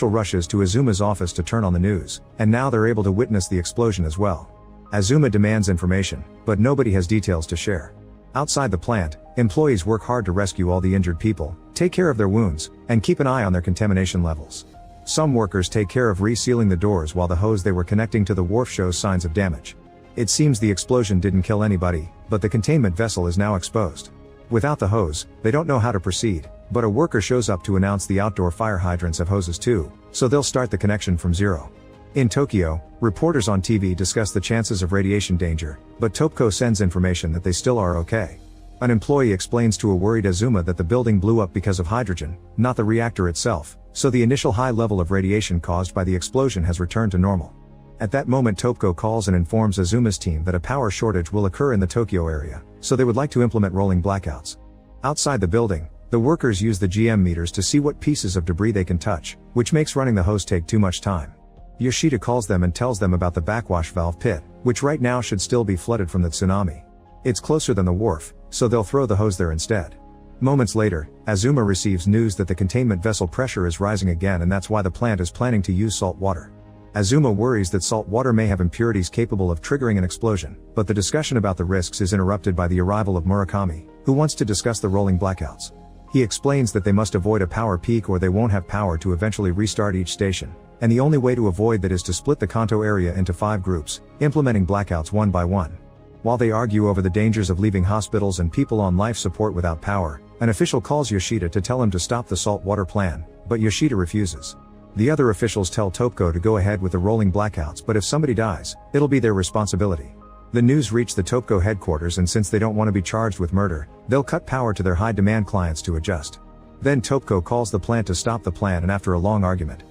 rushes to Azuma's office to turn on the news, and now they're able to witness the explosion as well. Azuma demands information, but nobody has details to share. Outside the plant, employees work hard to rescue all the injured people, take care of their wounds, and keep an eye on their contamination levels. Some workers take care of resealing the doors while the hose they were connecting to the wharf shows signs of damage. It seems the explosion didn't kill anybody, but the containment vessel is now exposed. Without the hose, they don't know how to proceed, but a worker shows up to announce the outdoor fire hydrants have hoses too, so they'll start the connection from zero. In Tokyo, reporters on TV discuss the chances of radiation danger, but TOPCO sends information that they still are okay. An employee explains to a worried Azuma that the building blew up because of hydrogen, not the reactor itself, so the initial high level of radiation caused by the explosion has returned to normal. At that moment TOPCO calls and informs Azuma's team that a power shortage will occur in the Tokyo area, so they would like to implement rolling blackouts. Outside the building, the workers use the GM meters to see what pieces of debris they can touch, which makes running the hose take too much time. Yoshida calls them and tells them about the backwash valve pit, which right now should still be flooded from the tsunami. It's closer than the wharf, so they'll throw the hose there instead. Moments later, Azuma receives news that the containment vessel pressure is rising again, and that's why the plant is planning to use salt water. Azuma worries that salt water may have impurities capable of triggering an explosion, but the discussion about the risks is interrupted by the arrival of Murakami, who wants to discuss the rolling blackouts. He explains that they must avoid a power peak or they won't have power to eventually restart each station, and the only way to avoid that is to split the Kanto area into 5 groups, implementing blackouts one by one. While they argue over the dangers of leaving hospitals and people on life support without power, an official calls Yoshida to tell him to stop the salt water plan, but Yoshida refuses. The other officials tell TOPCO to go ahead with the rolling blackouts, but if somebody dies, it'll be their responsibility. The news reached the TOPCO headquarters, and since they don't want to be charged with murder, they'll cut power to their high-demand clients to adjust. Then TOPCO calls the plant to stop the plan, and after a long argument,